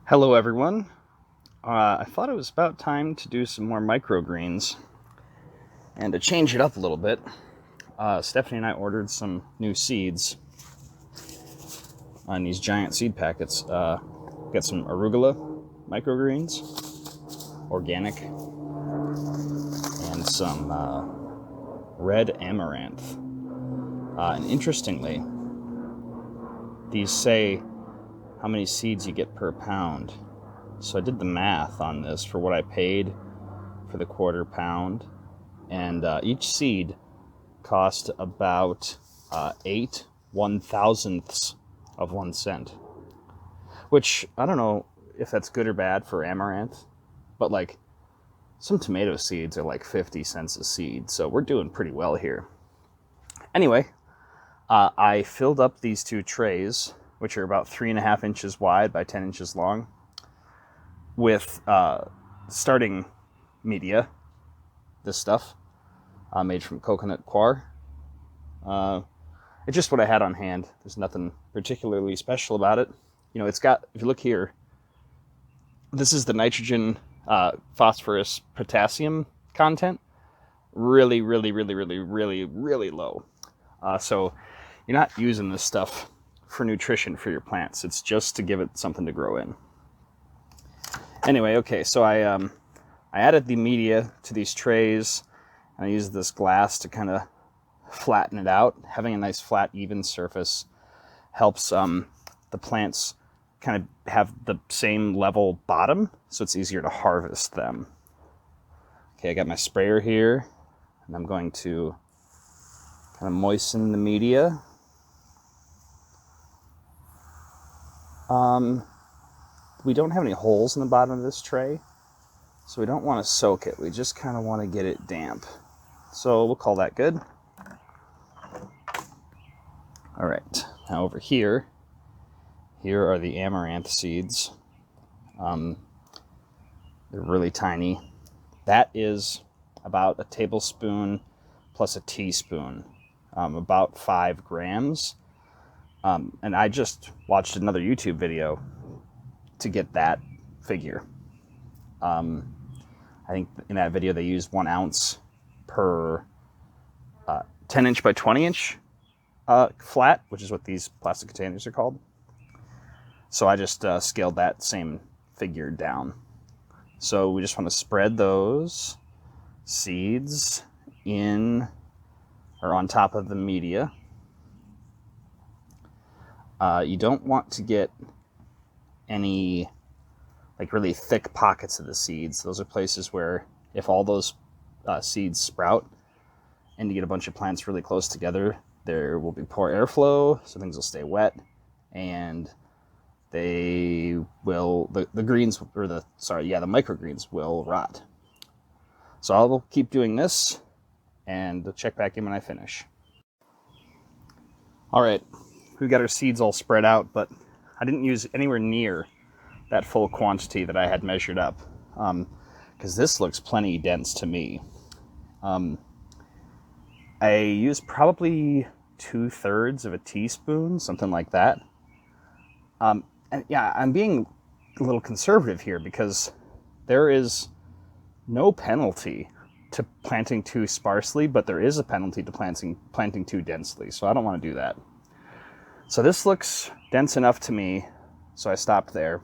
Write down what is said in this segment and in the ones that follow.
Hello everyone. I thought it was about time to do some more microgreens and to change it up a little bit. Stephanie and I ordered some new seeds on these giant seed packets. Got some arugula microgreens, organic, and some red amaranth. And interestingly, these say how many seeds you get per pound. So I did the math on this for what I paid for the quarter pound, and each seed cost about 8/1000ths of 1 cent, which I don't know if that's good or bad for amaranth, but like some tomato seeds are like 50 cents a seed, so we're doing pretty well here. Anyway, I filled up these two trays, which are about 3.5 inches wide by 10 inches long, with starting media, this stuff, made from coconut coir. It's just what I had on hand. There's nothing particularly special about it. You know, it's got, if you look here, this is the nitrogen, phosphorus, potassium content. Really, really, really, really, really, really low. So you're not using this stuff for nutrition for your plants. It's just to give it something to grow in. Anyway, okay, so I added the media to these trays, and I used this glass to kind of flatten it out. Having a nice flat, even surface helps the plants kind of have the same level bottom, so it's easier to harvest them. Okay, I got my sprayer here, and I'm going to kind of moisten the media. We don't have any holes in the bottom of this tray, so we don't want to soak it. We just kind of want to get it damp. So we'll call that good. All right, now over here are the amaranth seeds. They're really tiny. That is about a tablespoon plus a teaspoon, about 5 grams. And I just watched another YouTube video to get that figure. I think in that video they used 1 ounce per 10 inch by 20 inch flat, which is what these plastic containers are called. So I just scaled that same figure down. So we just want to spread those seeds in or on top of the media. You don't want to get any like really thick pockets of the seeds. Those are places where if all those seeds sprout and you get a bunch of plants really close together, there will be poor airflow, so things will stay wet, and they will, the greens, or the microgreens will rot. So I'll keep doing this, and check back in when I finish. All right, we've got our seeds all spread out, but I didn't use anywhere near that full quantity that I had measured up, because this looks plenty dense to me. I used probably 2/3 of a teaspoon, something like that. And yeah, I'm being a little conservative here because there is no penalty to planting too sparsely, but there is a penalty to planting too densely, so I don't want to do that. So this looks dense enough to me, so I stopped there.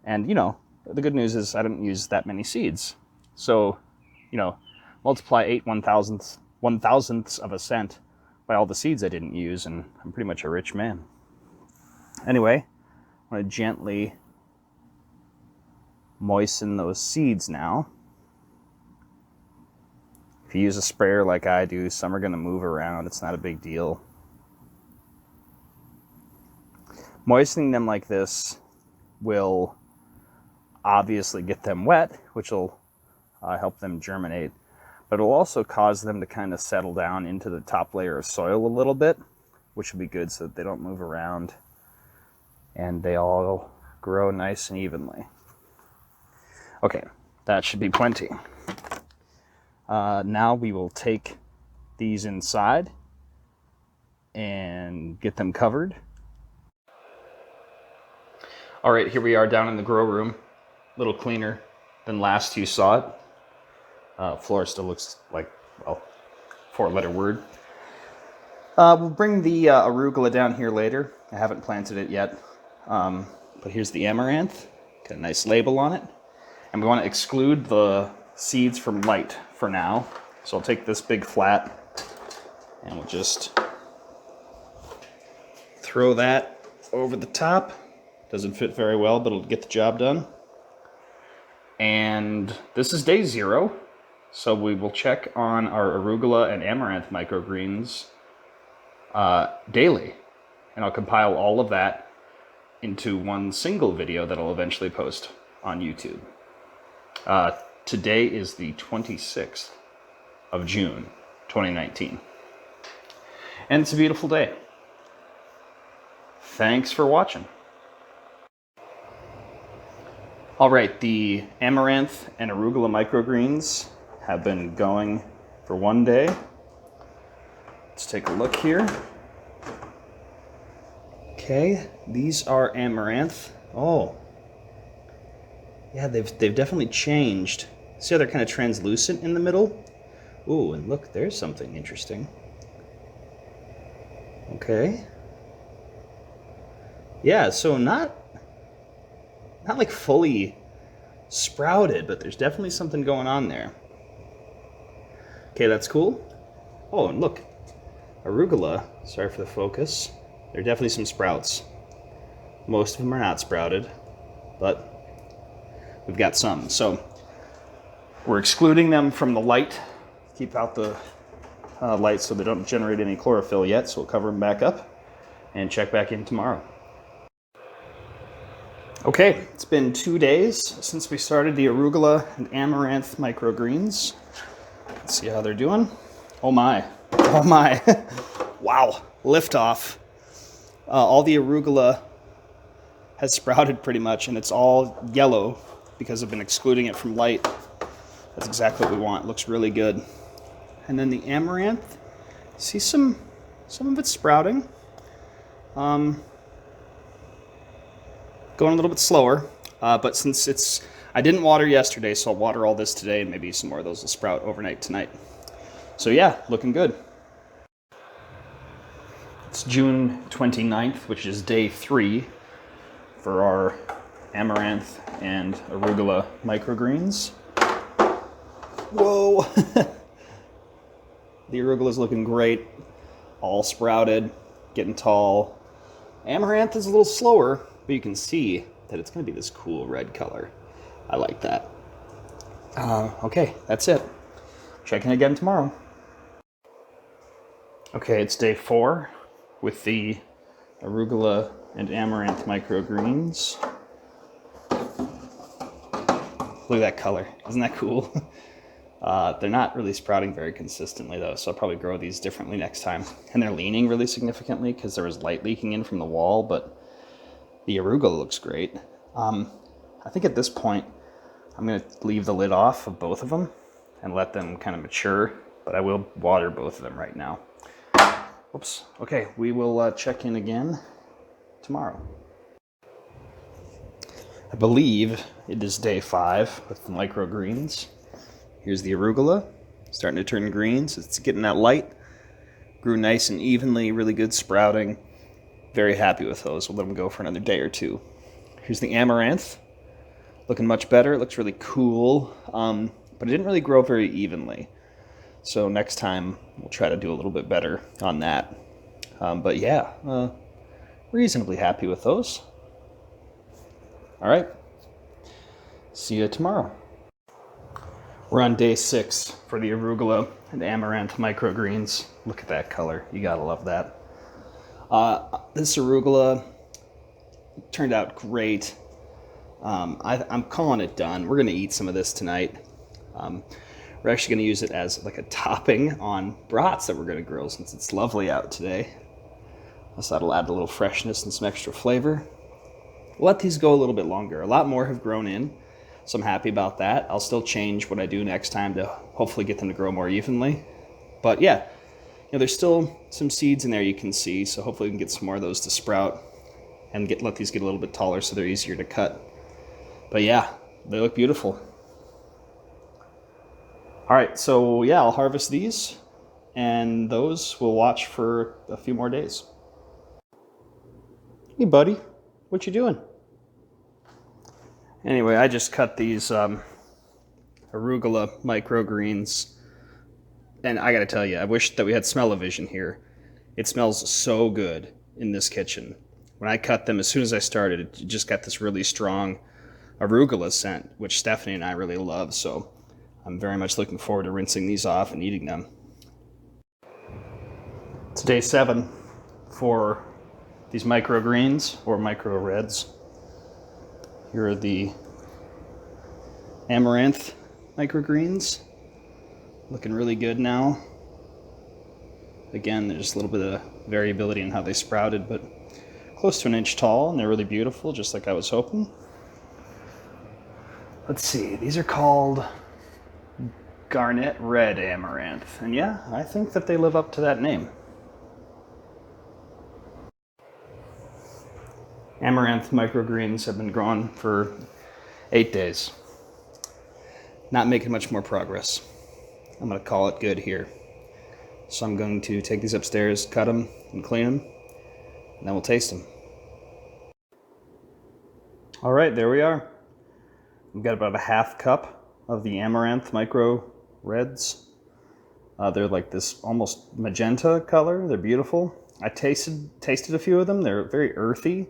And, you know, the good news is I didn't use that many seeds. So, you know, multiply 8/1000ths of a cent by all the seeds I didn't use, and I'm pretty much a rich man. Anyway, I'm going to gently moisten those seeds now. If you use a sprayer like I do, some are going to move around. It's not a big deal. Moistening them like this will obviously get them wet, which will help them germinate, but it will also cause them to kind of settle down into the top layer of soil a little bit, which will be good so that they don't move around and they all grow nice and evenly. Okay, that should be plenty. Now we will take these inside and get them covered. All right, here we are down in the grow room. A little cleaner than last you saw it. Floor still looks like, well, 4-letter word. We'll bring the arugula down here later. I haven't planted it yet. But here's the amaranth. Got a nice label on it. And we want to exclude the seeds from light for now. So I'll take this big flat and we'll just throw that over the top. Doesn't fit very well, but it'll get the job done. And this is day 0. So we will check on our arugula and amaranth microgreens daily. And I'll compile all of that into one single video that I'll eventually post on YouTube. Today is the 26th of June, 2019. And it's a beautiful day. Thanks for watching. All right, the amaranth and arugula microgreens have been going for one day. Let's take a look here. Okay, these are amaranth. Oh, yeah, they've definitely changed. See how they're kind of translucent in the middle? Ooh, and look, there's something interesting. Okay. Yeah, so not like fully sprouted, but there's definitely something going on there. Okay, that's cool. Oh, and look, arugula, sorry for the focus. There are definitely some sprouts. Most of them are not sprouted, but we've got some. So we're excluding them from the light. Keep out the light so they don't generate any chlorophyll yet, so we'll cover them back up and check back in tomorrow. Okay, it's been 2 days since we started the arugula and amaranth microgreens. Let's see how they're doing. Oh my, oh my. Wow, liftoff. All the arugula has sprouted pretty much, and it's all yellow because I've been excluding it from light. That's exactly what we want. It looks really good. And then the amaranth, see some of it's sprouting. Going a little bit slower, but since I didn't water yesterday, so I'll water all this today, and maybe some more of those will sprout overnight tonight. So yeah, looking good. It's June 29th, which is day 3 for our amaranth and arugula microgreens. Whoa! The arugula's looking great, all sprouted, getting tall. Amaranth is a little slower, but you can see that it's going to be this cool red color. I like that. Okay, that's it. Checking again tomorrow. Okay, it's day 4 with the arugula and amaranth microgreens. Look at that color. Isn't that cool? They're not really sprouting very consistently though, so I'll probably grow these differently next time. And they're leaning really significantly because there was light leaking in from the wall, but the arugula looks great. I think at this point, I'm going to leave the lid off of both of them and let them kind of mature, but I will water both of them right now. Oops. Okay, we will check in again tomorrow. I believe it is day 5 with the microgreens. Here's the arugula, starting to turn green, so it's getting that light. Grew nice and evenly, really good sprouting. Very happy with those. We'll let them go for another day or 2. Here's the amaranth. Looking much better. It looks really cool, but it didn't really grow very evenly. So next time we'll try to do a little bit better on that. But yeah, reasonably happy with those. All right. See you tomorrow. We're on day 6 for the arugula and amaranth microgreens. Look at that color. You gotta love that. This arugula turned out great. I'm calling it done. We're going to eat some of this tonight. We're actually going to use it as like a topping on brats that we're going to grill since it's lovely out today. So that'll add a little freshness and some extra flavor. We'll let these go a little bit longer. A lot more have grown in, so I'm happy about that. I'll still change what I do next time to hopefully get them to grow more evenly. But yeah, you know, there's still some seeds in there you can see, so hopefully we can get some more of those to sprout and let these get a little bit taller so they're easier to cut. But yeah, they look beautiful. All right, so yeah, I'll harvest these, and those we'll watch for a few more days. Hey buddy, what you doing? Anyway, I just cut these arugula microgreens, and I gotta tell you, I wish that we had smell-o-vision here. It smells so good in this kitchen. When I cut them, as soon as I started, it just got this really strong arugula scent, which Stephanie and I really love, so I'm very much looking forward to rinsing these off and eating them. It's day 7 for these microgreens, or micro reds. Here are the amaranth microgreens. Looking really good now. Again, there's a little bit of variability in how they sprouted, but close to an inch tall, and they're really beautiful, just like I was hoping. Let's see, these are called garnet red amaranth, and yeah, I think that they live up to that name. Amaranth microgreens have been grown for 8 days. Not making much more progress. I'm gonna call it good here. So I'm going to take these upstairs, cut them, and clean them, and then we'll taste them. All right, there we are. We've got about a half cup of the amaranth micro reds. They're like this almost magenta color. They're beautiful. I tasted a few of them. They're very earthy,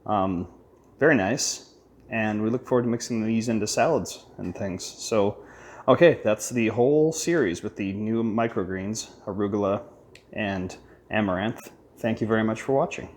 very nice, and we look forward to mixing these into salads and things. So, okay, that's the whole series with the new microgreens, arugula and amaranth. Thank you very much for watching.